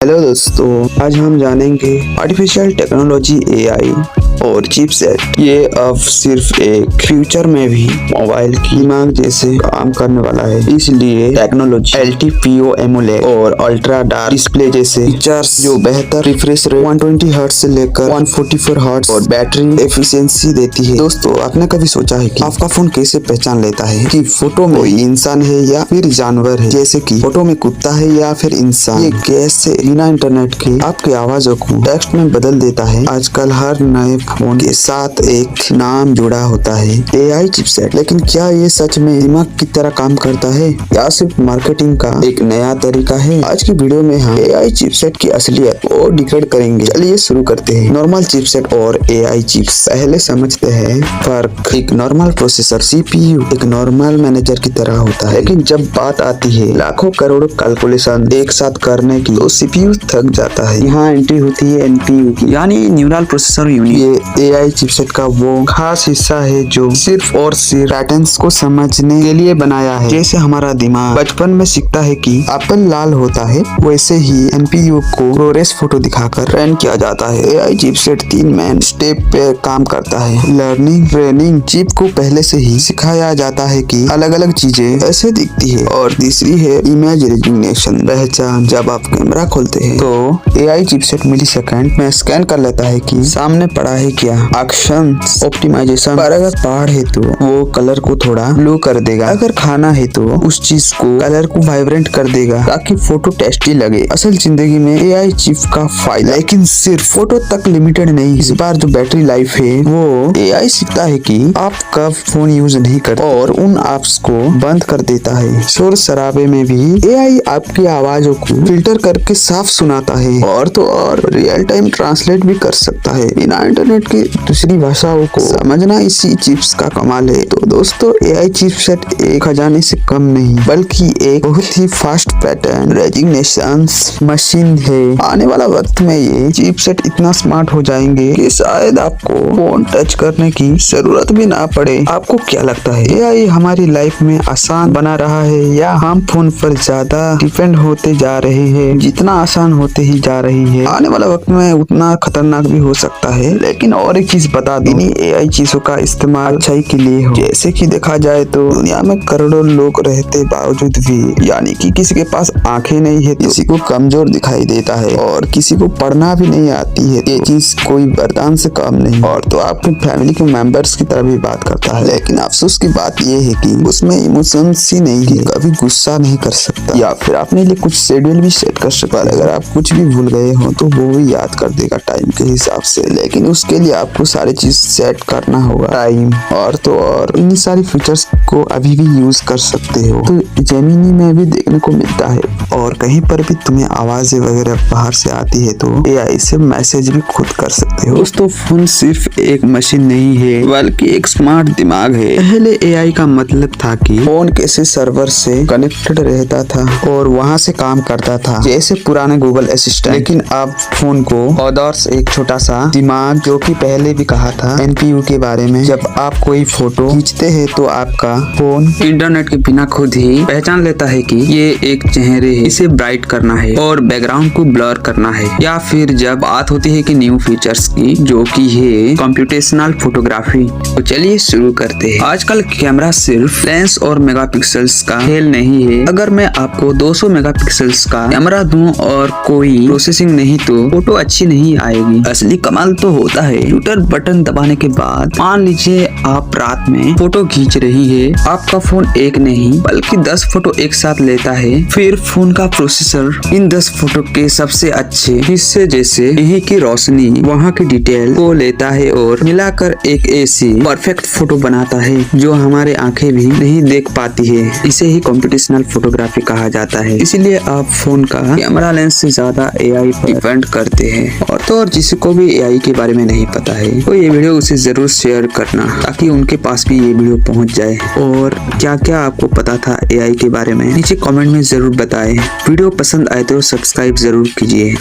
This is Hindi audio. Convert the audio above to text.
हेलो दोस्तों, आज हम जानेंगे आर्टिफिशियल टेक्नोलॉजी एआई और चिपसेट। ये अब सिर्फ एक फ्यूचर में भी मोबाइल की दिमाग जैसे काम करने वाला है। इसलिए टेक्नोलॉजी LTPO एमोलेड और अल्ट्रा डार्क डिस्प्ले जैसे फीचर्स जो बेहतर रिफ्रेश रेट 120 हर्ट्ज से लेकर 144 हर्ट्ज और बैटरी एफिशिएंसी देती है। दोस्तों, आपने कभी सोचा है कि आपका फोन कैसे पहचान लेता है कि फोटो में कोई इंसान है या फिर जानवर है? जैसे कि फोटो में कुत्ता है या फिर इंसान। ये कैसे बिना इंटरनेट के आपकी आवाजों को टेक्स्ट में बदल देता है। आजकल हर नए फोन के साथ एक नाम जुड़ा होता है, एआई चिपसेट। लेकिन क्या ये सच में दिमाग की तरह काम करता है या सिर्फ मार्केटिंग का एक नया तरीका है? आज की वीडियो में हम एआई चिपसेट की असलियत और डिकोड करेंगे। चलिए शुरू करते हैं। नॉर्मल चिपसेट और एआई चिप्स। पहले समझते हैं फर्क। एक नॉर्मल प्रोसेसर CPU एक नॉर्मल मैनेजर की तरह होता है, लेकिन जब बात आती है लाखों करोड़ों कैलकुलेशन एक साथ करने की तो CPU थक जाता है। यहाँ एंट्री होती है NPU की, यानी न्यूरल प्रोसेसर यूनिट। ये एआई चिपसेट का वो खास हिस्सा है जो सिर्फ और सिर्फ पैटर्न्स को समझने के लिए बनाया है। जैसे हमारा दिमाग बचपन में सीखता है कि एप्पल लाल होता है, वैसे ही NPU को प्रोग्रेस फोटो दिखाकर ट्रेन किया जाता है। एआई चिपसेट 3 मेन स्टेप पे काम करता है। Learning, training. चिप को पहले से ही सिखाया जाता है कि अलग अलग चीजें ऐसे दिखती है। और तीसरी है इमेज रिकग्निशन, पहचान। जब आप कैमरा खोलते हैं तो एआई चिपसेट मिलीसेकंड में स्कैन कर लेता है कि सामने पड़ा है क्या। एक्शन ऑप्टिमाइजेशन पर अगर पहाड़ है तो वो कलर को थोड़ा ब्लू कर देगा, अगर खाना है तो उस चीज को कलर को वाइब्रेंट कर देगा ताकि फोटो टेस्टी लगे। असल जिंदगी में एआई चिप का फायदा लेकिन सिर्फ फोटो तक लिमिटेड नहीं। इस बार जो बैटरी लाइफ है वो एआई सीखता है कि आप कब फोन यूज नहीं करते और उन ऐप्स को बंद कर देता है। शोर शराबे में भी एआई आपकी आवाजों को फिल्टर करके साफ सुनाता है और तो और रियल टाइम ट्रांसलेट भी कर सकता है। बिना इंटरनेट के दूसरी भाषाओं को समझना इसी चिप्स का कमाल है। तो दोस्तों, एआई चिपसेट एक खजाने से कम नहीं बल्कि एक बहुत ही फास्ट पैटर्न रेजिग्नेशन मशीन है। आने वाला वक्त में ये चिपसेट इतना स्मार्ट हो जाएंगे कि शायद आपको फोन टच करने की जरूरत भी ना पड़े। आपको क्या लगता है, एआई हमारी लाइफ में आसान बना रहा है या हम फोन पर ज्यादा डिपेंड होते जा रहे हैं? जितना आसान होते ही जा रही है, आने वाला वक्त में उतना खतरनाक भी हो सकता है। लेकिन और एक चीज बता दूं, एआई चीजों का इस्तेमाल अच्छाई के लिए हो। जैसे कि देखा जाए तो दुनिया में करोड़ों लोग रहते बावजूद भी, यानी कि किसी के पास आंखें नहीं है, किसी को कमजोर दिखाई देता है और किसी को पढ़ना भी नहीं आती है। ये चीज कोई वरदान से कम नहीं और तो आपके फैमिली के मेंबर्स की तरह भी बात करता है। लेकिन अफसोस की बात ये है कि उसमें इमोशंस ही नहीं है, कभी गुस्सा नहीं कर सकता या फिर अपने लिए कुछ शेड्यूल भी सेट कर सकता है। अगर आप कुछ भी भूल गए हो तो वो भी याद कर देगा टाइम के हिसाब से। लेकिन उसके लिए आपको सारी चीज सेट करना होगा, टाइम और तो और इन सारी फीचर्स को अभी भी यूज कर सकते हो। तो जेमिनी में भी देखने को मिलता है और कहीं पर भी तुम्हें आवाजें वगैरह बाहर से आती है तो एआई से मैसेज भी खुद कर सकते हो। दोस्तों, फोन सिर्फ एक मशीन नहीं है बल्कि एक स्मार्ट दिमाग है। पहले एआई का मतलब था कि फोन कैसे सर्वर से कनेक्टेड रहता था और वहां से काम करता था, जैसे पुराने गूगल असिस्टेंट। लेकिन अब फोन को ऑदर्स एक छोटा सा दिमाग, जो कि पहले भी कहा था NPU के बारे में। जब आप कोई फोटो खींचते हैं तो आपका फोन इंटरनेट के बिना खुद ही पहचान लेता है कि ये एक चेहरे है, इसे ब्राइट करना है और बैकग्राउंड को ब्लर करना है। या फिर जब बात होती है कि न्यू फीचर्स की, जो कि है कंप्यूटेशनल फोटोग्राफी। तो चलिए शुरू करते हैं। आजकल कैमरा सिर्फ लेंस और मेगापिक्सल्स का खेल नहीं है। अगर मैं आपको 200 मेगापिक्सल्स का कैमरा दूं और कोई प्रोसेसिंग नहीं तो फोटो अच्छी नहीं आएगी। असली कमाल तो होता है शूटर बटन दबाने के बाद। मान लीजिए आप रात में फोटो खींच रही है, आपका फोन एक नहीं बल्कि 10 फोटो एक साथ लेता है। फिर फोन का प्रोसेसर इन 10 फोटो के सबसे अच्छे हिस्से, जैसे यही की रोशनी, वहाँ की डिटेल को लेता है और मिलाकर एक ऐसी परफेक्ट फोटो बनाता है जो हमारे आंखें भी नहीं देख पाती है। इसे ही कंप्यूटेशनल फोटोग्राफी कहा जाता है। इसीलिए आप फोन का कैमरा लेंस से ज्यादा एआई पर डिपेंड करते हैं। और तो और जिसको भी एआई के बारे में नहीं पता है तो ये वीडियो उसे जरूर शेयर करना ताकि उनके पास भी ये वीडियो पहुंच जाए। और क्या क्या आपको पता था एआई के बारे में नीचे कमेंट में जरूर बताएं। वीडियो पसंद आए तो सब्सक्राइब जरूर कीजिए।